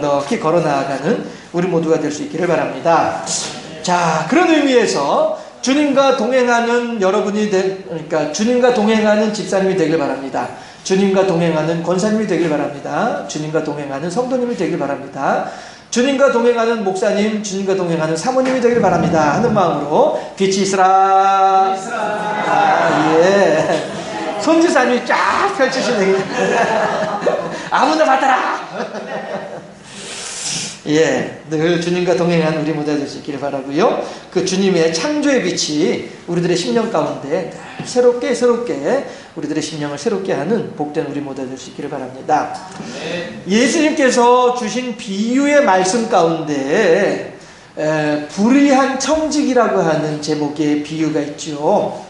넉넉히 걸어 나아가는 우리 모두가 될 수 있기를 바랍니다. 자, 그런 의미에서 주님과 동행하는 여러분이 그러니까 주님과 동행하는 집사님이 되길 바랍니다. 주님과 동행하는 권사님이 되길 바랍니다. 주님과 동행하는 성도님이 되길 바랍니다. 주님과 동행하는 목사님, 주님과 동행하는 사모님이 되길 바랍니다. 하는 마음으로 빛이 있으라. 예. 손지사님이 쫙 펼치시네. 아무나 받아라. 예, 늘 주님과 동행한 우리 모두가 될 수 있기를 바라고요. 그 주님의 창조의 빛이 우리들의 심령 가운데 늘 새롭게 우리들의 심령을 새롭게 하는 복된 우리 모두가 될 수 있기를 바랍니다. 예수님께서 주신 비유의 말씀 가운데 불의한 청지기라고 하는 제목의 비유가 있죠.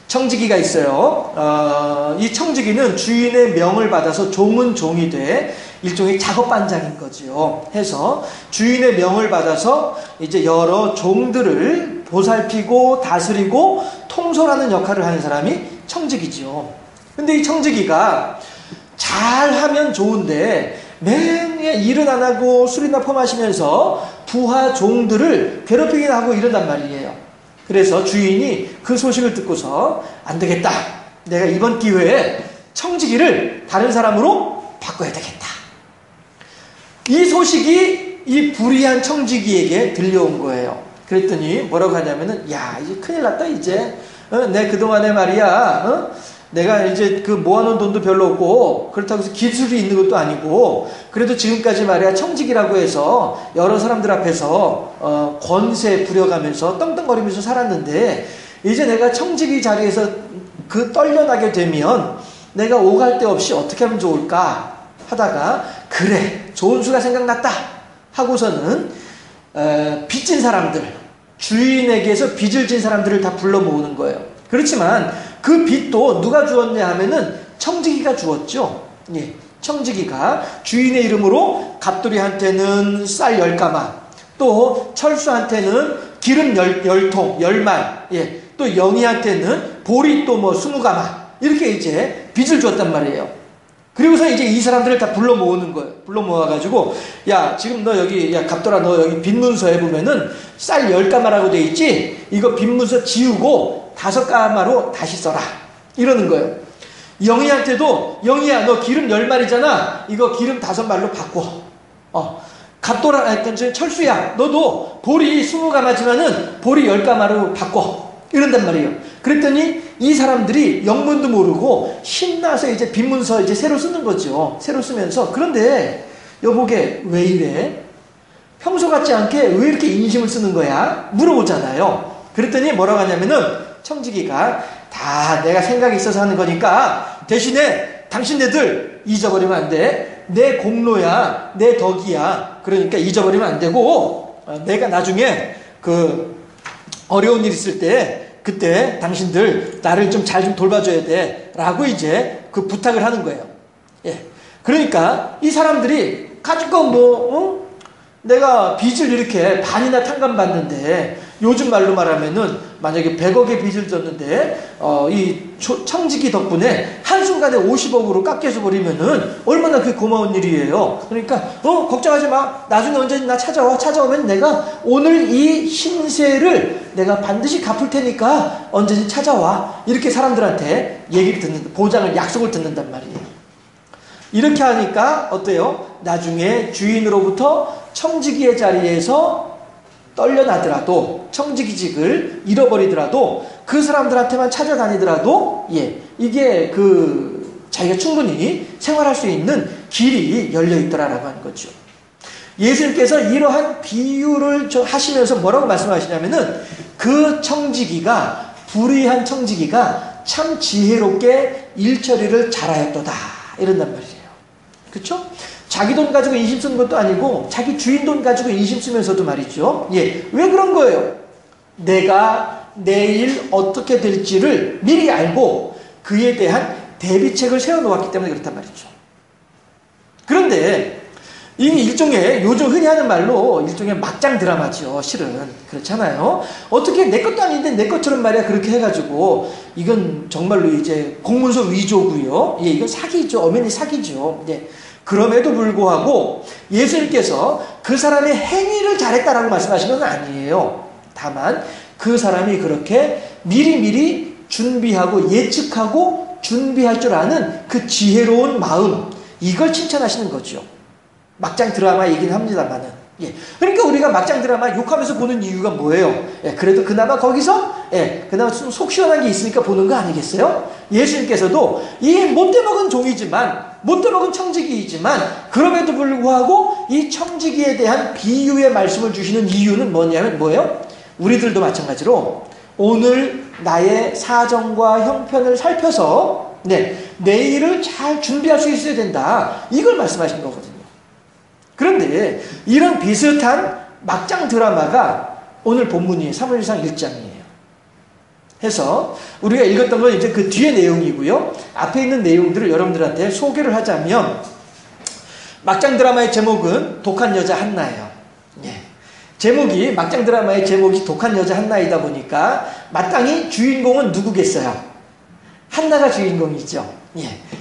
청지기가 있어요. 이 청지기는 주인의 명을 받아서 종은 종이 돼 일종의 작업반장인 거죠. 해서 주인의 명을 받아서 이제 여러 종들을 보살피고 다스리고 통솔하는 역할을 하는 사람이 청지기죠. 근데 이 청지기가 잘하면 좋은데 매일 일은 안 하고 술이나 퍼마시면서 부하 종들을 괴롭히긴 하고 이런단 말이에요. 그래서 주인이 그 소식을 듣고서 안 되겠다. 내가 이번 기회에 청지기를 다른 사람으로 바꿔야 되겠다. 이 소식이 이 불의한 청지기에게 들려온 거예요. 그랬더니 뭐라고 하냐면은, 야, 이제 큰일 났다, 이제. 내 그동안에 말이야, 내가 이제 그 모아놓은 돈도 별로 없고, 그렇다고 해서 기술이 있는 것도 아니고, 그래도 지금까지 말이야, 청지기라고 해서 여러 사람들 앞에서, 권세 부려가면서 떵떵거리면서 살았는데, 이제 내가 청지기 자리에서 그 떨려나게 되면, 내가 오갈 데 없이 어떻게 하면 좋을까? 하다가, 그래, 좋은 수가 생각났다 하고서는 빚진 사람들, 주인에게서 빚을 진 사람들을 다 불러 모으는 거예요. 그렇지만 그 빚도 누가 주었냐 하면은 청지기가 주었죠. 예, 청지기가 주인의 이름으로 갑돌이한테는 쌀 10가마, 또 철수한테는 기름 10통, 10말, 예, 또 영희한테는 보리 또 뭐 20가마, 이렇게 이제 빚을 주었단 말이에요. 그리고서 이제 이 사람들을 다 불러 모으는 거예요. 불러 모아가지고, 야, 지금 너 여기, 야, 갑돌아, 너 여기 빚문서에 보면은 쌀 10가마라고 돼 있지? 이거 빚문서 지우고 5가마로 다시 써라. 이러는 거예요. 영희한테도, 영희야, 너 기름 10말이잖아? 이거 기름 5말로 바꿔. 갑돌아, 철수야, 너도 보리 20가마지만은 보리 10가마로 바꿔. 이런단 말이에요. 그랬더니 이 사람들이 영문도 모르고 신나서 이제 빚문서 이제 새로 쓰는 거죠. 새로 쓰면서. 그런데 여보게 왜 이래? 평소 같지 않게 왜 이렇게 인심을 쓰는 거야? 물어보잖아요. 그랬더니 뭐라고 하냐면은 청지기가 다 내가 생각이 있어서 하는 거니까 대신에 당신네들 잊어버리면 안 돼. 내 공로야, 내 덕이야. 그러니까 잊어버리면 안 되고 내가 나중에 그 어려운 일 있을 때 그때 당신들 나를 좀 잘 좀 돌봐줘야 돼 라고 이제 그 부탁을 하는 거예요. 예. 그러니까 이 사람들이 가지고 내가 빚을 이렇게 반이나 탕감받는데 요즘 말로 말하면은 만약에 100억의 빚을 졌는데 이 청지기 덕분에 한순간에 50억으로 깎여서 버리면은 얼마나 그게 고마운 일이에요. 그러니까 걱정하지 마. 나중에 언제든 나 찾아와. 찾아오면 내가 오늘 이 신세를 내가 반드시 갚을 테니까 언제든 찾아와. 이렇게 사람들한테 얘기를 듣는, 보장을, 약속을 듣는단 말이에요. 이렇게 하니까 어때요? 나중에 주인으로부터 청지기의 자리에서 떨려나더라도, 청지기직을 잃어버리더라도, 그 사람들한테만 찾아다니더라도, 예, 이게 자기가 충분히 생활할 수 있는 길이 열려있더라라고 하는 거죠. 예수님께서 이러한 비유를 하시면서 뭐라고 말씀하시냐면은, 그 청지기가, 불의한 청지기가 참 지혜롭게 일처리를 잘하였도다. 이런단 말이에요. 그쵸? 자기 돈 가지고 인심 쓰는 것도 아니고 자기 주인 돈 가지고 인심 쓰면서도 말이죠. 예, 왜 그런 거예요? 내가 내일 어떻게 될지를 미리 알고 그에 대한 대비책을 세워놓았기 때문에 그렇단 말이죠. 그런데 이 일종의 요즘 흔히 하는 말로 일종의 막장 드라마죠. 실은 그렇잖아요. 어떻게 내 것도 아닌데 내 것처럼 말이야 그렇게 해가지고 이건 정말로 이제 공문서 위조고요. 예, 이건 사기죠. 엄연히 사기죠. 예. 그럼에도 불구하고 예수님께서 그 사람의 행위를 잘했다라고 말씀하신 건 아니에요. 다만 그 사람이 그렇게 미리미리 준비하고 예측하고 준비할 줄 아는 그 지혜로운 마음, 이걸 칭찬하시는 거죠. 막장 드라마이긴 합니다만은. 예. 그러니까 우리가 막장 드라마 욕하면서 보는 이유가 뭐예요? 예. 그래도 그나마 거기서 그나마 좀 속 시원한 게 있으니까 보는 거 아니겠어요? 예수님께서도 이 못돼먹은 종이지만, 못돼먹은 청지기이지만, 그럼에도 불구하고 이 청지기에 대한 비유의 말씀을 주시는 이유는 뭐냐면 뭐예요? 우리들도 마찬가지로 오늘 나의 사정과 형편을 살펴서 내일을 잘 준비할 수 있어야 된다. 이걸 말씀하신 거거든요. 그런데 이런 비슷한 막장 드라마가 오늘 본문이 사무엘상 1장이에요. 해서 우리가 읽었던 건 이제 그 뒤의 내용이고요. 앞에 있는 내용들을 여러분들한테 소개를 하자면, 막장 드라마의 제목은 독한 여자 한나예요. 제목이, 막장 드라마의 제목이 독한 여자 한나이다 보니까 마땅히 주인공은 누구겠어요? 한나가 주인공이죠.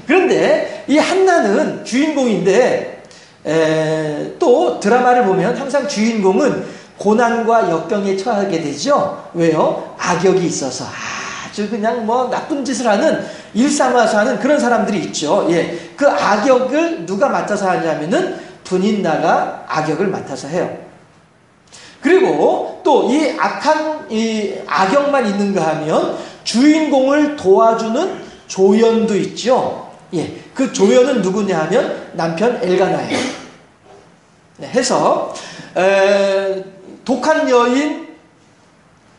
그런데 이 한나는 주인공인데 또 드라마를 보면 항상 주인공은 고난과 역경에 처하게 되죠. 왜요? 악역이 있어서 아주 그냥 뭐 나쁜 짓을 하는, 일삼아서 그런 사람들이 있죠. 그 악역을 누가 맡아서 하냐면은 분인나가 악역을 맡아서 해요. 그리고 또 이 악한 이 악역만 있는가 하면 주인공을 도와주는 조연도 있죠. 그 조연은 누구냐 하면 남편 엘가나예요. 해서 독한 여인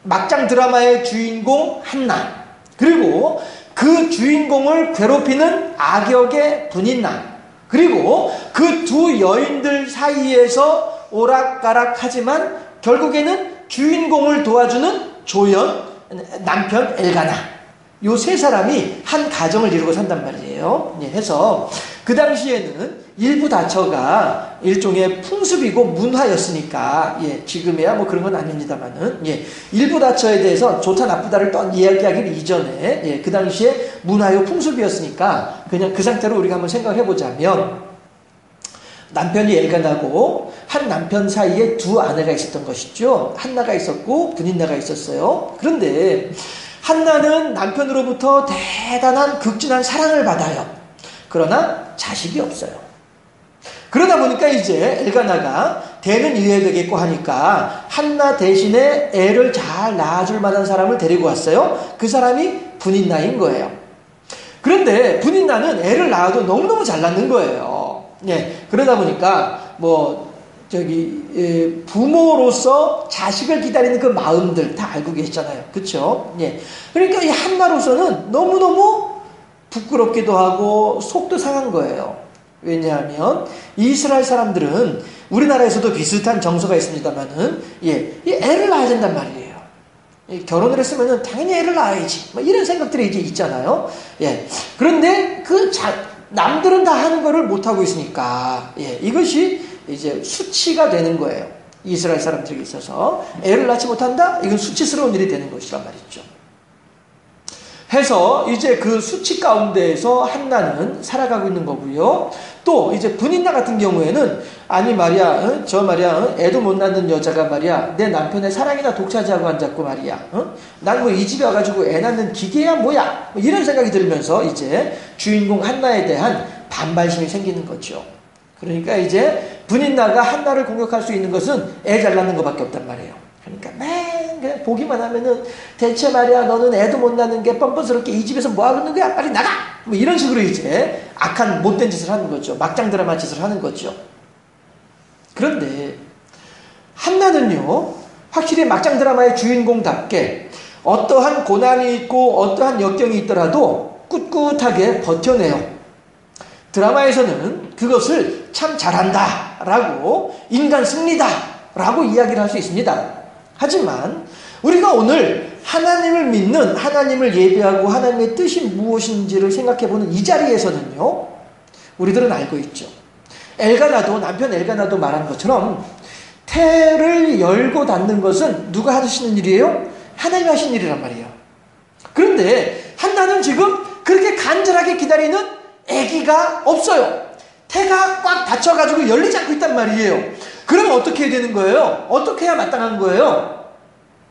막장 드라마의 주인공 한나, 그리고 그 주인공을 괴롭히는 악역의 분인나, 그리고 그 두 여인들 사이에서 오락가락하지만 결국에는 주인공을 도와주는 조연, 남편 엘가나, 요 세 사람이 한 가정을 이루고 산단 말이에요. 해서 그 당시에는 일부 다처가 일종의 풍습이고 문화였으니까, 지금이야 뭐 그런 건 아닙니다만은, 일부 다처에 대해서 좋다 나쁘다를 또 이야기하기 이전에, 그 당시에 문화요 풍습이었으니까 그냥 그 상태로 우리가 한번 생각을 해보자면, 남편이 엘가나고 한 남편 사이에 두 아내가 있었던 것이죠. 한나가 있었고 분인나가 있었어요. 그런데 한나는 남편으로부터 대단한 극진한 사랑을 받아요. 그러나 자식이 없어요. 그러다 보니까 이제 엘가나가 대는 이해야 되겠고 하니까 한나 대신에 애를 잘 낳아줄 만한 사람을 데리고 왔어요. 그 사람이 분인나인 거예요. 그런데 분인나는 애를 낳아도 너무너무 잘 낳는 거예요. 그러다 보니까 부모로서 자식을 기다리는 그 마음들 다 알고 계시잖아요. 그렇죠? 그러니까 이 한나로서는 너무너무 부끄럽기도 하고 속도 상한 거예요. 왜냐하면 이스라엘 사람들은 우리나라에서도 비슷한 정서가 있습니다만은 이 애를 낳아야 된단 말이에요. 결혼을 했으면은 당연히 애를 낳아야지. 이런 생각들이 이제 있잖아요. 그런데 남들은 다 하는 거를 못하고 있으니까, 이것이 이제 수치가 되는 거예요. 이스라엘 사람들에게 있어서. 애를 낳지 못한다? 이건 수치스러운 일이 되는 것이란 말이죠. 해서 이제 그 수치 가운데에서 한나는 살아가고 있는 거고요. 또 이제 분인나 같은 경우에는, 아니 말이야, 애도 못 낳는 여자가 말이야, 내 남편의 사랑이나 독차지하고 앉았고 말이야, 난 뭐 이 집에 와가지고 애 낳는 기계야 뭐야, 이런 생각이 들면서 이제 주인공 한나에 대한 반발심이 생기는 거죠. 그러니까 이제 분인나가 한나를 공격할 수 있는 것은 애 잘 낳는 것밖에 없단 말이에요. 그러니까 그냥 보기만 하면은 대체 말이야, 너는 애도 못 낳는 게 뻔뻔스럽게 이 집에서 뭐 하고 있는 거야, 빨리 나가, 뭐 이런 식으로 이제 악한 못된 짓을 하는 거죠. 막장 드라마 짓을 하는 거죠. 그런데 한나는요, 확실히 막장 드라마의 주인공답게 어떠한 고난이 있고 어떠한 역경이 있더라도 꿋꿋하게 버텨내요. 드라마에서는 그것을 참 잘한다 라고, 인간 승리다 라고 이야기를 할 수 있습니다. 하지만 우리가 오늘 하나님을 믿는, 하나님을 예배하고 하나님의 뜻이 무엇인지를 생각해보는 이 자리에서는요, 우리들은 알고 있죠. 남편 엘가나도 말한 것처럼 태를 열고 닫는 것은 누가 하시는 일이에요? 하나님이 하신 일이란 말이에요. 그런데 한나는 지금 그렇게 간절하게 기다리는 아기가 없어요. 해가 꽉 닫혀가지고 열리지 않고 있단 말이에요. 그러면 어떻게 해야 되는 거예요? 어떻게 해야 마땅한 거예요?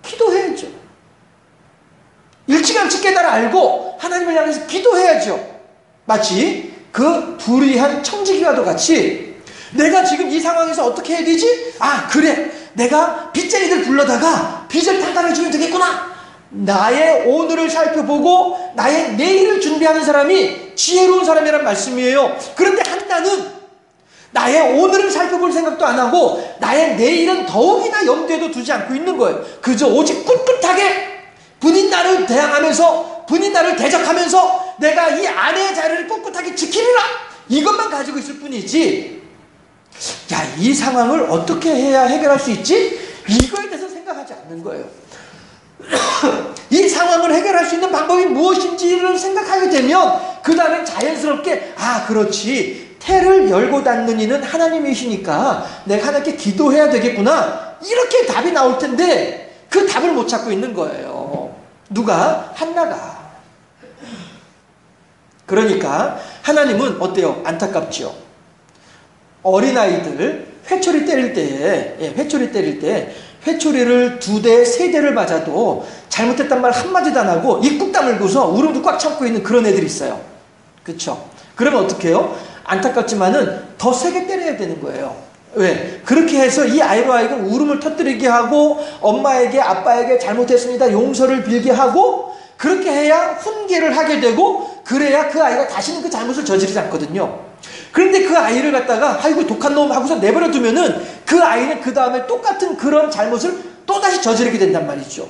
기도해야죠. 일찌감치 깨달아 알고 하나님을 향해서 기도해야죠. 마치 그 불의한 청지기와도 같이 내가 지금 이 상황에서 어떻게 해야 되지? 아, 그래, 내가 빚쟁이들 불러다가 빚을 탕감해주면 되겠구나. 나의 오늘을 살펴보고 나의 내일을 준비하는 사람이 지혜로운 사람이란 말씀이에요. 그런데 한나는 나의 오늘을 살펴볼 생각도 안 하고 나의 내일은 더욱이나 염두에도 두지 않고 있는 거예요. 그저 오직 꿋꿋하게 분인 나를 대항하면서, 분인 나를 대적하면서 내가 이 아내의 자리를 꿋꿋하게 지키리라, 이것만 가지고 있을 뿐이지, 야, 이 상황을 어떻게 해야 해결할 수 있지? 이거에 대해서 생각하지 않는 거예요. 이 상황을 해결할 수 있는 방법이 무엇인지를 생각하게 되면 그 다음에 자연스럽게, 아, 그렇지, 태를 열고 닫는 이는 하나님이시니까 내가 하나님께 기도해야 되겠구나, 이렇게 답이 나올 텐데 그 답을 못 찾고 있는 거예요. 누가? 한나가. 그러니까 하나님은 어때요? 안타깝죠. 어린아이들 회초리 때릴 때에, 회초리를 2대, 3대를 맞아도 잘못했단 말 한마디도 안 하고 입국 다물고서 울음도 꽉 참고 있는 그런 애들이 있어요. 그렇죠? 그러면 어떻게 해요? 안타깝지만은 더 세게 때려야 되는 거예요. 왜? 그렇게 해서 이 아이로 하여금 울음을 터뜨리게 하고 엄마에게, 아빠에게 잘못했습니다, 용서를 빌게 하고, 그렇게 해야 훈계를 하게 되고, 그래야 그 아이가 다시는 그 잘못을 저지르지 않거든요. 그런데 그 아이를 갖다가 아이고 독한 놈 하고서 내버려 두면은 그 아이는 그 다음에 똑같은 그런 잘못을 또다시 저지르게 된단 말이죠.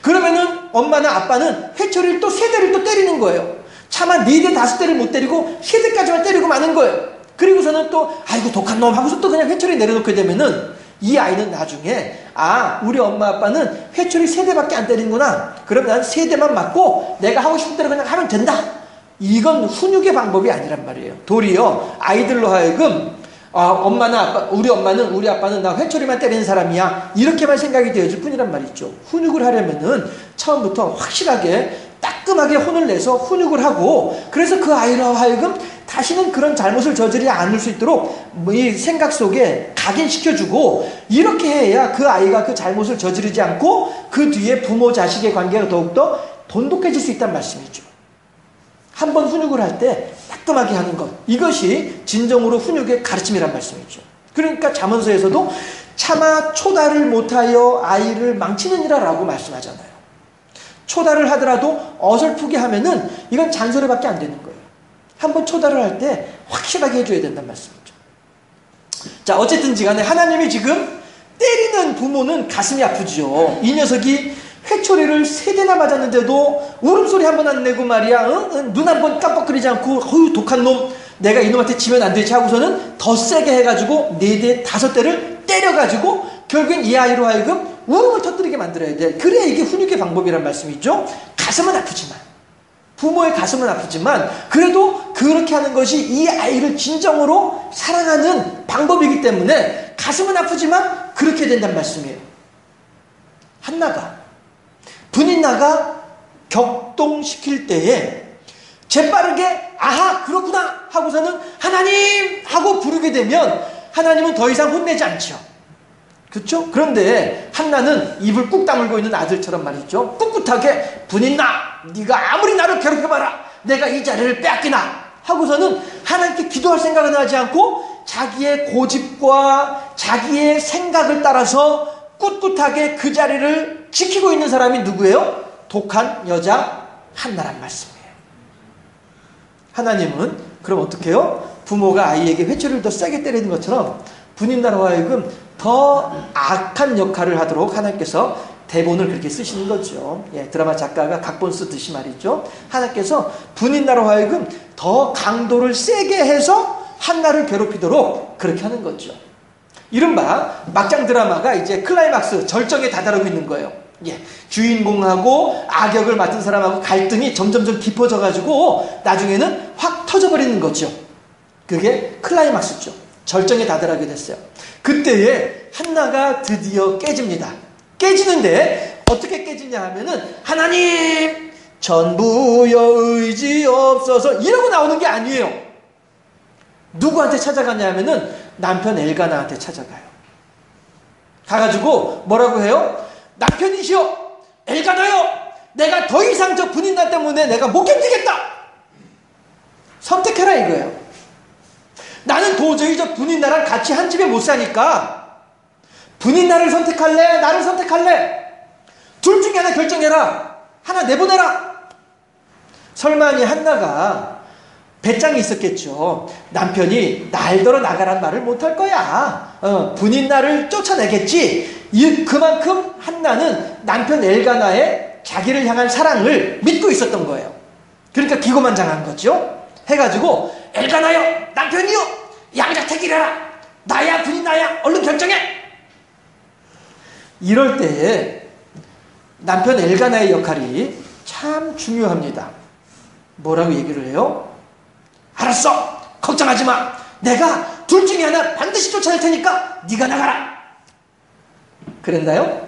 그러면은 엄마나 아빠는 회초리를 또 3대를 또 때리는 거예요. 차마 4대, 5대를 못 때리고 3대까지만 때리고 마는 거예요. 그리고서는 또 아이고 독한 놈 하고서 또 그냥 회초리 내려놓게 되면은 이 아이는 나중에, 아, 우리 엄마 아빠는 회초리 3대밖에 안 때리는구나, 그럼 난 3대만 맞고 내가 하고 싶은 대로 그냥 하면 된다, 이건 훈육의 방법이 아니란 말이에요. 도리어 아이들로 하여금, 아, 엄마나 아빠, 우리 엄마는, 우리 아빠는 나 회초리만 때리는 사람이야, 이렇게만 생각이 되어질 뿐이란 말이죠. 훈육을 하려면은 처음부터 확실하게 따끔하게 혼을 내서 훈육을 하고, 그래서 그 아이로 하여금 다시는 그런 잘못을 저지르지 않을 수 있도록 이 생각 속에 각인시켜주고, 이렇게 해야 그 아이가 그 잘못을 저지르지 않고 그 뒤에 부모 자식의 관계가 더욱더 돈독해질 수 있다는 말씀이죠. 한번 훈육을 할 때 따끔하게 하는 것, 이것이 진정으로 훈육의 가르침이란 말씀이죠. 그러니까 잠언서에서도 차마 초달을 못하여 아이를 망치느니라 라고 말씀하잖아요. 초달을 하더라도 어설프게 하면은 이건 잔소리밖에 안 되는 거예요. 한번 초달을 할 때 확실하게 해줘야 된다는 말씀이죠. 자, 어쨌든지 간에 하나님이 지금 때리는 부모는 가슴이 아프죠. 이 녀석이 회초리를 3대나 맞았는데도 울음소리 한 번 안 내고 말이야, 눈 한 번 깜빡거리지 않고, 어휴 독한 놈, 내가 이놈한테 지면 안 되지 하고서는 더 세게 해가지고 4대, 5대를 때려가지고 결국엔 이 아이로 하여금 울음을 터뜨리게 만들어야 돼. 그래야 이게 훈육의 방법이란 말씀이죠. 가슴은 아프지만, 부모의 가슴은 아프지만 그래도 그렇게 하는 것이 이 아이를 진정으로 사랑하는 방법이기 때문에 가슴은 아프지만 그렇게 된다는 말씀이에요. 한나가, 분인나가 격동시킬 때에 재빠르게 아하 그렇구나 하고서는 하나님 하고 부르게 되면 하나님은 더 이상 혼내지 않죠. 그렇죠? 그런데 한나는 입을 꾹 다물고 있는 아들처럼 말이죠. 꿋꿋하게 분인나, 네가 아무리 나를 괴롭혀봐라, 내가 이 자리를 빼앗기나 하고서는 하나님께 기도할 생각은 하지 않고 자기의 고집과 자기의 생각을 따라서 꿋꿋하게 그 자리를 지키고 있는 사람이 누구예요? 독한 여자 한나란 말씀이에요. 하나님은 그럼 어떻게 해요? 부모가 아이에게 회초리를 더 세게 때리는 것처럼 분인나로 하여금 더 악한 역할을 하도록 하나님께서 대본을 그렇게 쓰시는 거죠. 예, 드라마 작가가 각본 쓰듯이 말이죠. 하나님께서 분인나로 하여금 더 강도를 세게 해서 한나를 괴롭히도록 그렇게 하는 거죠. 이른바 막장 드라마가 이제 클라이막스 절정에 다다르고 있는 거예요. 예, 주인공하고 악역을 맡은 사람하고 갈등이 점점점 깊어져가지고 나중에는 확 터져버리는 거죠. 그게 클라이막스죠. 절정에 다다르게 됐어요. 그때에 한나가 드디어 깨집니다. 깨지는데 어떻게 깨지냐 하면은 하나님 전부여 의지 없어서 이러고 나오는 게 아니에요. 누구한테 찾아가냐면은 남편 엘가나한테 찾아가요. 가가지고 뭐라고 해요? 남편이시여, 엘가나여, 내가 더 이상 저 분인날 때문에 내가 못 견디겠다. 선택해라 이거예요. 나는 도저히 저 분인날랑 같이 한 집에 못 사니까 분인날을 선택할래? 나를 선택할래? 둘 중에 하나 결정해라. 하나 내보내라. 설마니 한나가 배짱이 있었겠죠. 남편이 날더러 나가란 말을 못할 거야. 분인날을 쫓아내겠지. 그만큼 한나는 남편 엘가나의 자기를 향한 사랑을 믿고 있었던 거예요. 그러니까 기고만장한 거죠. 해가지고 엘가나여, 남편이여, 양자택일해라. 나야 분인나야, 얼른 결정해. 이럴 때에 남편 엘가나의 역할이 참 중요합니다. 뭐라고 얘기를 해요? 알았어, 걱정하지 마. 내가 둘 중에 하나 반드시 쫓아낼 테니까 네가 나가라. 그랬나요?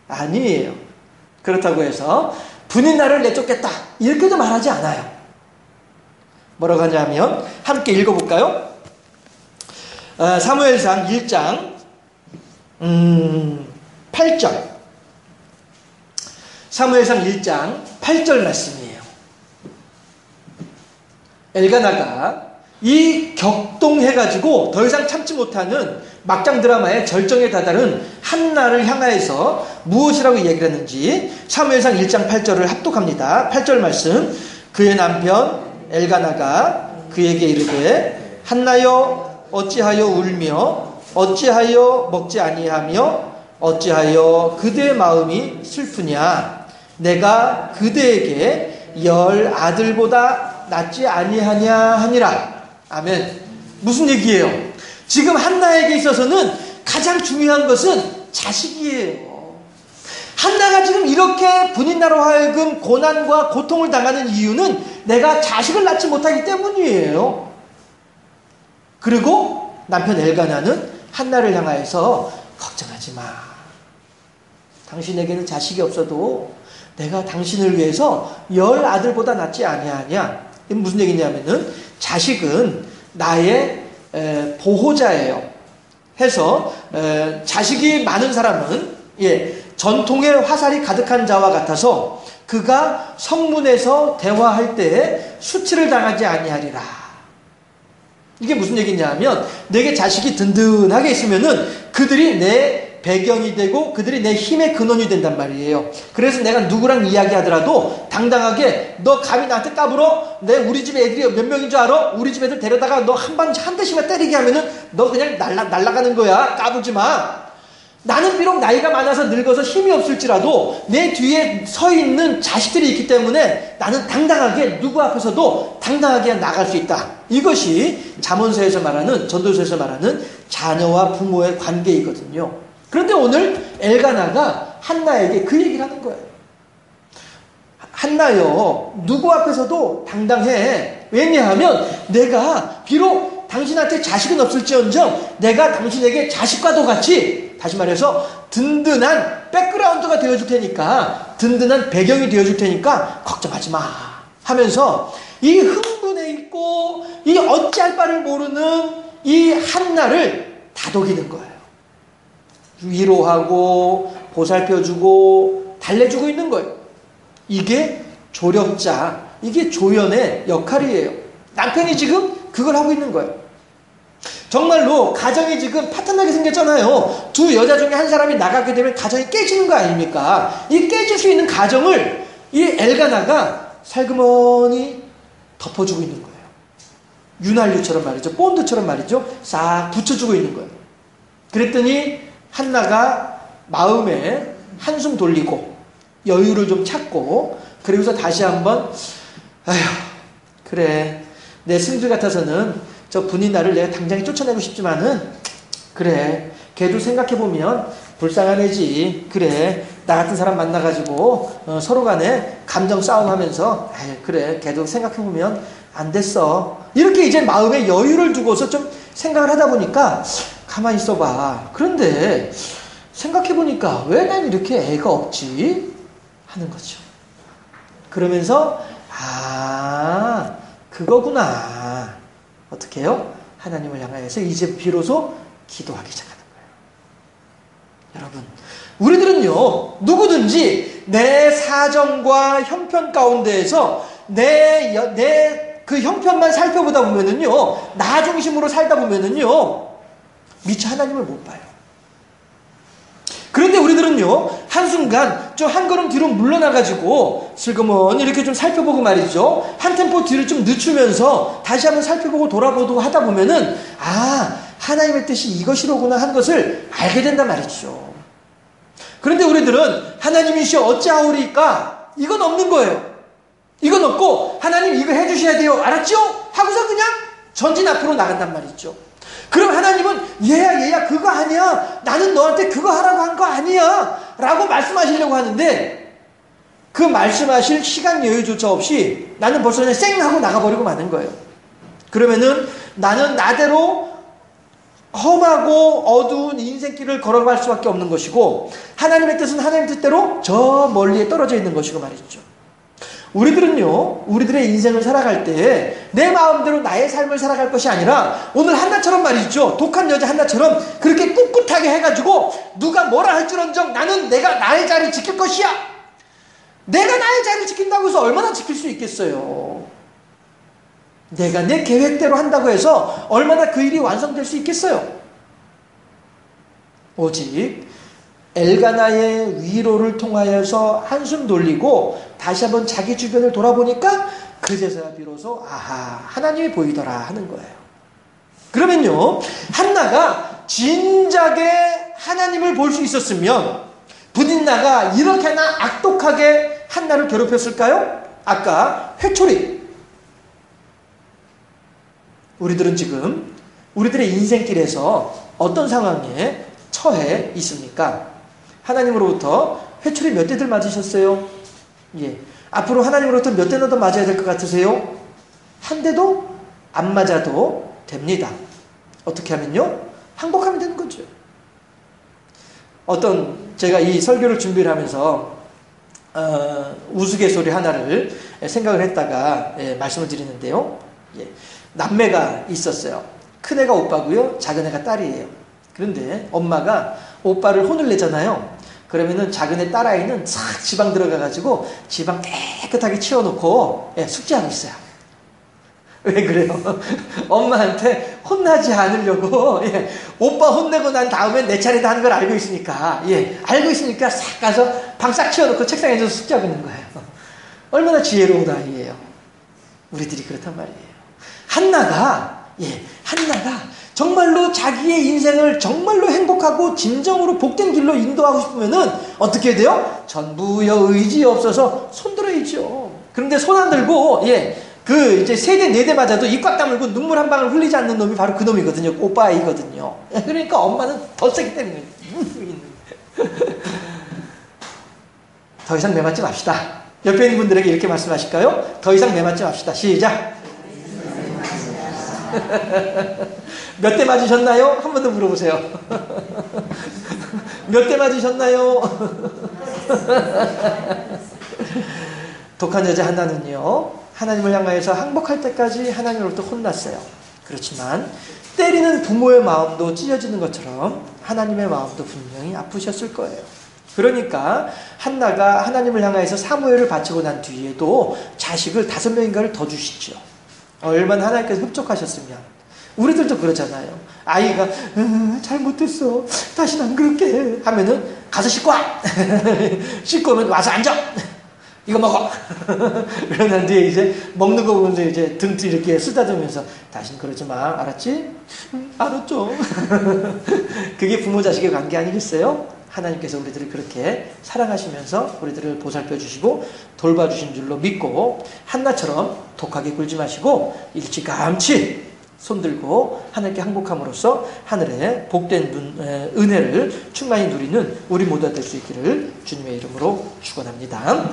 아니에요. 그렇다고 해서 분인날을 내쫓겠다 이렇게도 말하지 않아요. 뭐라고 하냐면 함께 읽어볼까요? 사무엘상 1장 8절. 사무엘상 1장 8절 말씀이에요. 엘가나가 이 격동해가지고 더 이상 참지 못하는 막장 드라마의 절정에 다다른 한나를 향하여서 무엇이라고 얘기를 했는지 사무엘상 1장 8절을 합독합니다. 8절 말씀. 그의 남편 엘가나가 그에게 이르되 한나여, 어찌하여 울며 어찌하여 먹지 아니하며 어찌하여 그대의 마음이 슬프냐. 내가 그대에게 10 아들보다 낫지 아니하냐 하니라. 아멘. 무슨 얘기예요? 지금 한나에게 있어서는 가장 중요한 것은 자식이에요. 한나가 지금 이렇게 분인나로 하여금 고난과 고통을 당하는 이유는 내가 자식을 낳지 못하기 때문이에요. 그리고 남편 엘가나는 한나를 향하여서 걱정하지 마. 당신에게는 자식이 없어도 내가 당신을 위해서 10 아들보다 낫지 아니하냐. 이게 무슨 얘기냐면은 자식은 나의 보호자예요. 해서 자식이 많은 사람은 전통의 화살이 가득한 자와 같아서 그가 성문에서 대화할 때에 수치를 당하지 아니하리라. 이게 무슨 얘기냐면 내게 자식이 든든하게 있으면은 그들이 내 배경이 되고 그들이 내 힘의 근원이 된단 말이에요. 그래서 내가 누구랑 이야기하더라도 당당하게 너 감히 나한테 까불어? 우리 집 애들이 몇 명인 줄 알아? 우리 집 애들 데려다가 너 한 대씩만 때리게 하면은 너 그냥 날아가는 거야. 까불지 마. 나는 비록 나이가 많아서 늙어서 힘이 없을지라도 내 뒤에 서 있는 자식들이 있기 때문에 나는 당당하게 누구 앞에서도 당당하게 나갈 수 있다. 이것이 잠언서에서 말하는, 전도서에서 말하는 자녀와 부모의 관계이거든요. 그런데 오늘 엘가나가 한나에게 그 얘기를 하는 거예요. 한나여, 누구 앞에서도 당당해. 왜냐하면 내가 비록 당신한테 자식은 없을지언정 내가 당신에게 자식과도 같이, 다시 말해서 든든한 백그라운드가 되어줄 테니까, 든든한 배경이 되어줄 테니까 걱정하지 마 하면서 이 흥분해 있고 이 어찌할 바를 모르는 이 한나를 다독이는 거예요. 위로하고 보살펴주고 달래주고 있는 거예요. 이게 조력자, 이게 조연의 역할이에요. 남편이 지금 그걸 하고 있는 거예요. 정말로 가정이 지금 파탄나게 생겼잖아요. 두 여자 중에 한 사람이 나가게 되면 가정이 깨지는 거 아닙니까? 이 깨질 수 있는 가정을 이 엘가나가 살그머니 덮어주고 있는 거예요. 윤활유처럼 말이죠. 본드처럼 말이죠. 싹 붙여주고 있는 거예요. 그랬더니 한나가 마음에 한숨 돌리고 여유를 좀 찾고, 그리고서 다시 한번 아휴, 그래, 내 승질 같아서는 저 분이 나를 내가 당장에 쫓아내고 싶지만은, 그래, 걔도 생각해보면 불쌍한 애지. 그래, 나 같은 사람 만나가지고 서로 간에 감정 싸움하면서, 그래, 걔도 생각해보면 안 됐어. 이렇게 이제 마음에 여유를 두고서 좀 생각을 하다 보니까 가만히 있어봐. 그런데 생각해보니까 왜 난 이렇게 애가 없지? 하는 거죠. 그러면서 그거구나. 어떻게 해요? 하나님을 향하여서 이제 비로소 기도하기 시작하는 거예요. 여러분, 우리들은요, 누구든지 내 사정과 형편 가운데에서 그 형편만 살펴보다 보면은요, 나 중심으로 살다 보면은요, 미처 하나님을 못 봐요. 그런데 우리들은요, 한순간 좀 한 걸음 뒤로 물러나가지고 슬그머니 이렇게 좀 살펴보고 말이죠, 한 템포 뒤를 좀 늦추면서 다시 한번 살펴보고 돌아보고 하다 보면은 하나님의 뜻이 이것이로구나 한 것을 알게 된단 말이죠. 그런데 우리들은 하나님이시 어찌하오리까? 이건 없는 거예요. 이건 없고 하나님 이거 해주셔야 돼요. 알았죠? 하고서 그냥 전진 앞으로 나간단 말이죠. 그럼 하나님은 얘야 그거 아니야. 나는 너한테 그거 하라고 한 거 아니야. 라고 말씀하시려고 하는데 그 말씀하실 시간 여유조차 없이 나는 벌써 그냥 쌩 하고 나가버리고 마는 거예요. 그러면은 나는 나대로 험하고 어두운 인생길을 걸어갈 수밖에 없는 것이고 하나님의 뜻은 하나님 뜻대로 저 멀리에 떨어져 있는 것이고 말이죠. 우리들은요, 우리들의 인생을 살아갈 때 내 마음대로 나의 삶을 살아갈 것이 아니라 오늘 한나처럼 말이죠, 독한 여자 한나처럼 그렇게 꿋꿋하게 해가지고 누가 뭐라 할지언정 나는 내가 나의 자리를 지킬 것이야. 내가 나의 자리를 지킨다고 해서 얼마나 지킬 수 있겠어요. 내가 내 계획대로 한다고 해서 얼마나 그 일이 완성될 수 있겠어요. 오직 엘가나의 위로를 통하여서 한숨 돌리고 다시 한번 자기 주변을 돌아보니까 그제서야 비로소 하나님이 보이더라 하는 거예요. 그러면요, 한나가 진작에 하나님을 볼 수 있었으면 분인나가 이렇게나 악독하게 한나를 괴롭혔을까요? 아까 회초리, 우리들은 지금 우리들의 인생길에서 어떤 상황에 처해 있습니까? 하나님으로부터 회초리 몇 대들 맞으셨어요? 예. 앞으로 하나님으로부터 몇 대나 더 맞아야 될 것 같으세요? 한 대도 안 맞아도 됩니다. 어떻게 하면요? 항복하면 되는 거죠. 제가 이 설교를 준비를 하면서 우스갯소리 하나를 생각을 했다가 말씀을 드리는데요. 예. 남매가 있었어요. 큰애가 오빠고요, 작은애가 딸이에요. 그런데 엄마가 오빠를 혼을 내잖아요. 그러면은 작은애 딸아이는 싹 지방 들어가가지고 지방 깨끗하게 치워놓고 숙제하고 있어요. 왜 그래요? 엄마한테 혼나지 않으려고. 오빠 혼내고 난 다음에 내 차례다 하는 걸 알고 있으니까, 알고 있으니까 싹 가서 방 싹 치워놓고 책상에 앉아서 숙제하고 있는 거예요. 얼마나 지혜로운 아이예요. 우리들이 그렇단 말이에요. 한나가 정말로 자기의 인생을 정말로 행복하고 진정으로 복된 길로 인도하고 싶으면은 어떻게 해야 돼요? 전부여 의지 없어서 손 들어야죠. 그런데 손 안 들고, 이제 3대 4대 맞아도 입 꽉 다물고 눈물 한 방울 흘리지 않는 놈이 바로 그 놈이거든요. 오빠 아이거든요. 그러니까 엄마는 더 세기 때문에. 더 이상 매맞지 맙시다. 옆에 있는 분들에게 이렇게 말씀하실까요? 더 이상 매맞지 맙시다. 시작. 몇 대 맞으셨나요? 한 번 더 물어보세요. 몇 대 맞으셨나요? 독한 여자 한나는요, 하나님을 향하여서 항복할 때까지 하나님으로부터 혼났어요. 그렇지만 때리는 부모의 마음도 찢어지는 것처럼 하나님의 마음도 분명히 아프셨을 거예요. 그러니까 한나가 하나님을 향하여서 사무엘을 바치고 난 뒤에도 자식을 5명인가를 더 주시죠. 얼마나 하나님께서 흡족하셨으면. 우리들도 그러잖아요. 아이가 잘못했어, 다시는 안 그렇게 해 하면은 가서 씻고 와. 씻고 오면 와서 앉아, 이거 먹어. 그러난 뒤에 이제 먹는 거 보면서 이제 등 뒤 이렇게 쓰다듬으면서 다시는 그러지 마, 알았지? 알았죠. 그게 부모 자식의 관계 아니겠어요? 하나님께서 우리들을 그렇게 사랑하시면서 우리들을 보살펴 주시고 돌봐주신 줄로 믿고 한나처럼 독하게 굴지 마시고 일찌감치 손들고 하나님께 항복함으로써 하늘의 복된 은혜를 충만히 누리는 우리 모두가 될 수 있기를 주님의 이름으로 축원합니다.